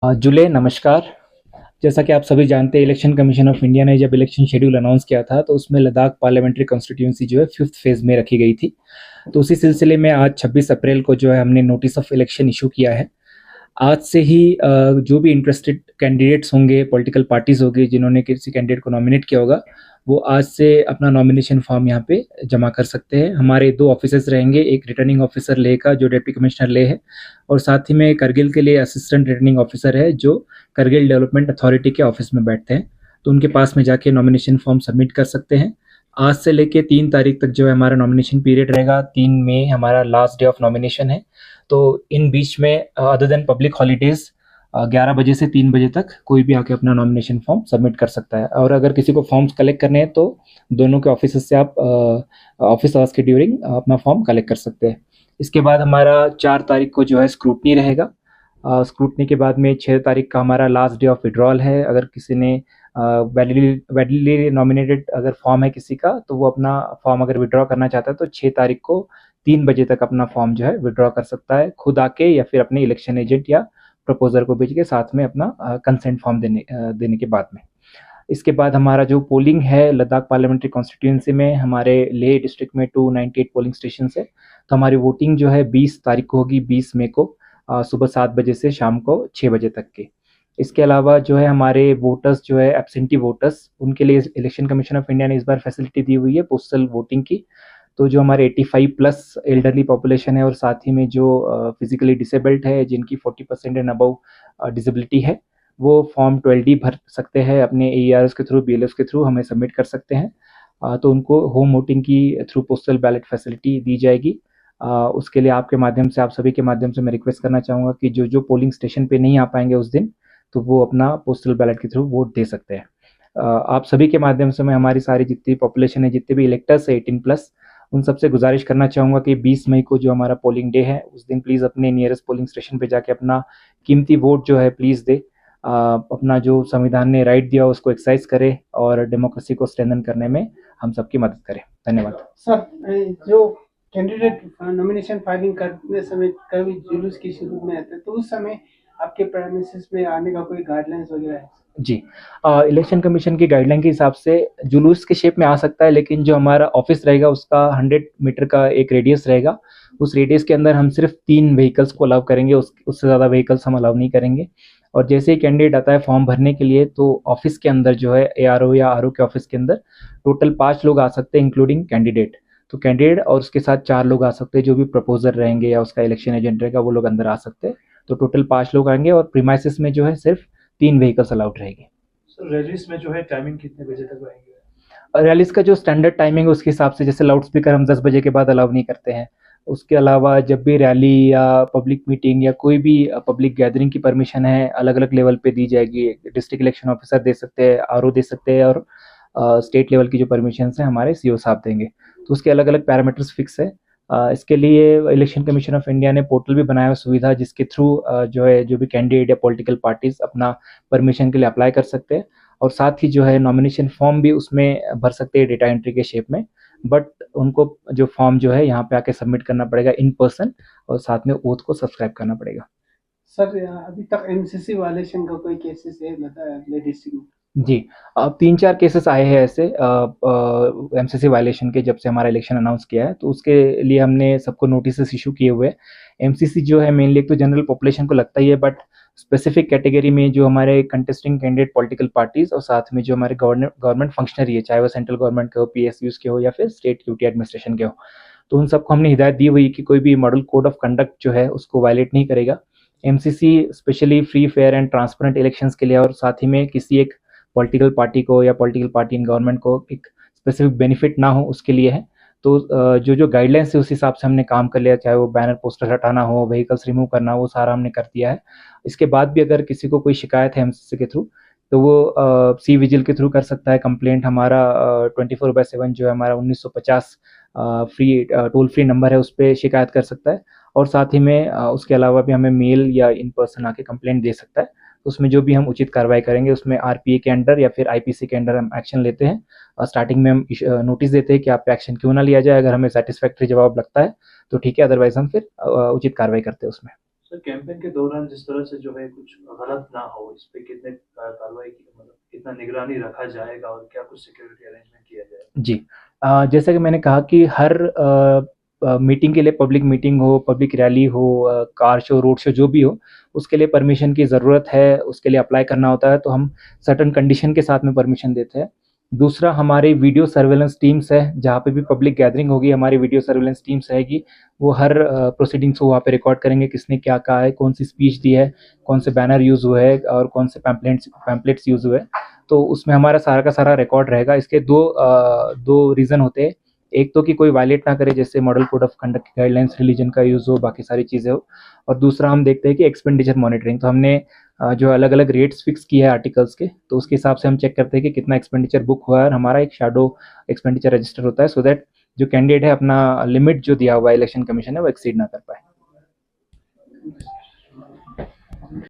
जुले नमस्कार। जैसा कि आप सभी जानते हैं, इलेक्शन कमीशन ऑफ इंडिया ने जब इलेक्शन शेड्यूल अनाउंस किया था तो उसमें लद्दाख पार्लियामेंट्री कॉन्स्टिट्यूंसी जो है फिफ्थ फेज में रखी गई थी। तो उसी सिलसिले में आज 26 अप्रैल को जो है हमने नोटिस ऑफ इलेक्शन इशू किया है। आज से ही जो भी इंटरेस्टेड कैंडिडेट्स होंगे, पॉलिटिकल पार्टीज होगी जिन्होंने किसी कैंडिडेट को नॉमिनेट किया होगा, वो आज से अपना नॉमिनेशन फॉर्म यहाँ पे जमा कर सकते हैं। हमारे दो ऑफिसर्स रहेंगे, एक रिटर्निंग ऑफिसर लेह का जो डिप्टी कमिश्नर लेह है, और साथ ही में करगिल के लिए असिस्टेंट रिटर्निंग ऑफिसर है जो करगिल डेवलपमेंट अथॉरिटी के ऑफिस में बैठते हैं। तो उनके पास में जाके नॉमिनेशन फॉर्म सबमिट कर सकते हैं। आज से लेके 3 तारीख तक जो है हमारा नॉमिनेशन पीरियड रहेगा। 3 मई हमारा लास्ट डे ऑफ नॉमिनेशन है। तो इन बीच में अदर देन पब्लिक हॉलीडेज 11 बजे से 3 बजे तक कोई भी आके अपना नॉमिनेशन फॉर्म सबमिट कर सकता है। और अगर किसी को फॉर्म्स कलेक्ट करने हैं तो दोनों के ऑफिस से आप ऑफिस आवर्स के ड्यूरिंग अपना फॉर्म कलेक्ट कर सकते हैं। इसके बाद हमारा 4 तारीख को जो है स्क्रूटनी रहेगा। स्क्रूटनी के बाद में 6 तारीख का हमारा लास्ट डे ऑफ विड्रॉल है। अगर किसी ने वैलिडली नॉमिनेटेड अगर फॉर्म है किसी का, तो वो अपना फॉर्म अगर विड्रॉ करना चाहता है तो 6 तारीख को 3 बजे तक अपना फॉर्म जो है विड्रॉ कर सकता है, खुद आके या फिर अपने इलेक्शन एजेंट या प्रपोजर को भेज के साथ में अपना कंसेंट फॉर्म देने के बाद में। इसके बाद हमारा जो पोलिंग है लद्दाख पार्लियामेंट्री कॉन्स्टिट्यूंसी में, हमारे लेह डिस्ट्रिक्ट में 298 पोलिंग स्टेशन है। तो हमारी वोटिंग जो है 20 तारीख को होगी, 20 मई को सुबह 7 बजे से शाम को 6 बजे तक की। इसके अलावा जो है हमारे वोटर्स जो है एब्सेंटी वोटर्स, उनके लिए इलेक्शन कमीशन ऑफ इंडिया ने इस बार फैसिलिटी दी हुई है पोस्टल वोटिंग की। तो जो हमारे 85 प्लस एल्डरली पॉपुलेशन है और साथ ही में जो फिजिकली डिसेबल्ड है, जिनकी 40% एंड अबव डिसेबिलिटी है, वो फॉर्म 12D भर सकते हैं अपने AERs के थ्रू, BLOs के थ्रू हमें सबमिट कर सकते हैं। तो उनको होम वोटिंग की थ्रू पोस्टल बैलेट फैसिलिटी दी जाएगी। उसके लिए आपके माध्यम से, आप सभी के माध्यम से मैं रिक्वेस्ट करना चाहूँगा कि जो जो पोलिंग स्टेशन पे नहीं आ पाएंगे उस दिन, तो वो अपना पोस्टल बैलेट के थ्रू वोट दे सकते हैं। आप सभी के माध्यम से मैं हमारी सारी जितनी पॉपुलेशन है, जितने भी इलेक्टर्स है 18 प्लस, उन सबसे गुजारिश करना चाहूँगा कि 20 मई को जो हमारा पोलिंग डे है उस दिन प्लीज़ अपने नियरेस्ट पोलिंग स्टेशन पे जाके अपना कीमती वोट जो है प्लीज़ दे। अपना जो संविधान ने राइट दिया उसको एक्सरसाइज करे और डेमोक्रेसी को स्ट्रेंथन करने में हम सबकी मदद करें। धन्यवाद सर। जो कैंडिडेट नॉमिनेशन फाइलिंग करने समय कभी जुलूस की शुरू में आते हैं, तो उस समय आपके प्रेमिसेस में आने का कोई गाइडलाइंस वगैरह है? जी। इलेक्शन कमीशन की गाइडलाइन के हिसाब से जुलूस के शेप में आ सकता है, लेकिन जो हमारा ऑफिस रहेगा उसका 100 मीटर का एक रेडियस रहेगा। उस रेडियस के अंदर हम सिर्फ 3 व्हीकल्स को अलाउ करेंगे, उससे ज़्यादा व्हीकल्स हम अलाउ नहीं करेंगे। और जैसे ही कैंडिडेट आता है फॉर्म भरने के लिए, तो ऑफिस के अंदर जो है ARO या RO के ऑफिस के अंदर टोटल 5 लोग आ सकते हैं इंक्लूडिंग कैंडिडेट। तो कैंडिडेट और उसके साथ 4 लोग आ सकते हैं, जो भी प्रपोजर रहेंगे या उसका इलेक्शन एजेंट रहेगा वो लोग अंदर आ सकते हैं। तो टोटल 5 लोग आएंगे और प्रीमाइसिस में जो है सिर्फ 3 व्हीकल्स अलाउड रहेगी। सर रैलीज में जो है टाइमिंग कितने बजे तक रहेंगे? रैलीज का जो स्टैंडर्ड टाइमिंग है उसके हिसाब से, जैसे लाउड स्पीकर हम 10 बजे के बाद अलाउ नहीं करते हैं। उसके अलावा जब भी रैली या पब्लिक मीटिंग या कोई भी पब्लिक गैदरिंग की परमिशन है, अलग अलग लेवल पे दी जाएगी। डिस्ट्रिक्ट इलेक्शन ऑफिसर दे सकते हैं, RO दे सकते हैं, और स्टेट लेवल की जो परमिशन है हमारे CO साहब देंगे। तो उसके अलग अलग पैरामीटर्स फिक्स है। इसके लिए इलेक्शन कमीशन ऑफ इंडिया ने पोर्टल भी बनाया हुआ सुविधा, जिसके थ्रू जो है जो भी कैंडिडेट या पॉलिटिकल पार्टीज अपना परमिशन के लिए अप्लाई कर सकते हैं। और साथ ही जो है नॉमिनेशन फॉर्म भी उसमें भर सकते हैं डेटा एंट्री के शेप में। बट उनको जो फॉर्म जो है यहाँ पे आके सबमिट करना पड़ेगा इन पर्सन, और साथ में ओथ को सब्सक्राइब करना पड़ेगा। सर, अभी तक MCC वायलेशन का कोई केसेस है लेह डिस्ट्रिक्ट में? जी। अब 3-4 केसेस आए हैं ऐसे MCC वायलेशन के, जब से हमारा इलेक्शन अनाउंस किया है, तो उसके लिए हमने सबको नोटिस इशू किए हुए हैं। MCC जो है मेनली एक तो जनरल पॉपुलेशन को लगता ही है, बट स्पेसिफिक कैटेगरी में जो हमारे कंटेस्टिंग कैंडिडेट पॉलिटिकल पार्टीज और साथ में जो हमारे गवर्नमेंट फंक्शनरी है, चाहे वो सेंट्रल गवर्नमेंट के हो, PSUs के हो या फिर स्टेट ड्यूटी एडमिनिस्ट्रेशन के हो, तो उन सबको हमने हिदायत दी हुई कि कोई भी मॉडल कोड ऑफ कंडक्ट जो है उसको वायलेट नहीं करेगा। MCC specially free fair and transparent elections के लिए, और साथ ही में किसी एक पॉलिटिकल पार्टी को या पॉलिटिकल पार्टी इन गवर्नमेंट को एक स्पेसिफिक बेनिफिट ना हो उसके लिए है। तो जो जो गाइडलाइंस है उस हिसाब से हमने काम कर लिया, चाहे वो बैनर पोस्टर हटाना हो, व्हीकल्स रिमूव करना हो, वो सारा हमने कर दिया है। इसके बाद भी अगर किसी को कोई शिकायत है MCC के थ्रू, तो वो सी विजिल के थ्रू कर सकता है कंप्लेंट। हमारा 24/7 जो है हमारा 1950 फ्री टोल फ्री नंबर है, उस पर शिकायत कर सकता है। और साथ ही में उसके अलावा भी हमें मेल या इन पर्सन आके कंप्लेंट दे सकता है। तो उसमें जो भी हम उचित कार्रवाई करेंगे, उसमें RPA के अंडर या फिर IPC के अंडर हम एक्शन लेते हैं। और स्टार्टिंग में हम नोटिस देते हैं कि आप पे एक्शन क्यों ना लिया जाए। अगर हमें सेटिस्फैक्ट्री जवाब लगता है तो ठीक है, अदरवाइज हम फिर उचित कार्रवाई करते हैं उसमें। सर कैंपेन के दौरान जिस तरह से जो है कुछ गलत ना हो, इस पे कितने कार्रवाई की, मतलब कितना निगरानी रखा जाएगा और क्या कुछ सिक्योरिटी अरेंजमेंट किया जाएगा? जी। जैसा कि मैंने कहा कि हर मीटिंग के लिए, पब्लिक मीटिंग हो, पब्लिक रैली हो, कार शो, रोड शो जो भी हो, उसके लिए परमिशन की ज़रूरत है, उसके लिए अप्लाई करना होता है, तो हम सर्टेन कंडीशन के साथ में परमिशन देते हैं। दूसरा, हमारी वीडियो सर्वेलेंस टीम्स है, जहाँ पे भी पब्लिक गैदरिंग होगी, हमारी वीडियो सर्वेलेंस टीम्स रहेगी। वो हर प्रोसीडिंग्स को वहाँ पे रिकॉर्ड करेंगे, किसने क्या कहा है, कौन सी स्पीच दी है, कौन से बैनर यूज़ हुए हैं और कौन से पैम्पलेट्स यूज़ हुए हैं। तो उसमें हमारा सारा का सारा रिकॉर्ड रहेगा। इसके दो रीज़न होते हैं। एक तो कि कोई वायलेट ना करे, जैसे मॉडल कोड ऑफ कंडक्ट की गाइडलाइंस, रिलीजन का यूज़ हो, बाकी सारी चीज़ें हो। और दूसरा हम देखते हैं कि एक्सपेंडिचर मॉनिटरिंग। तो हमने जो अलग अलग रेट्स फिक्स किए हैं आर्टिकल्स के, तो उसके हिसाब से हम चेक करते हैं कि कितना एक्सपेंडिचर बुक हुआ है, और हमारा एक शैडो एक्सपेंडिचर रजिस्टर होता है, सो दैट जो कैंडिडेट है अपना लिमिट जो दिया हुआ है इलेक्शन कमीशन है वो एक्सीड ना कर पाए।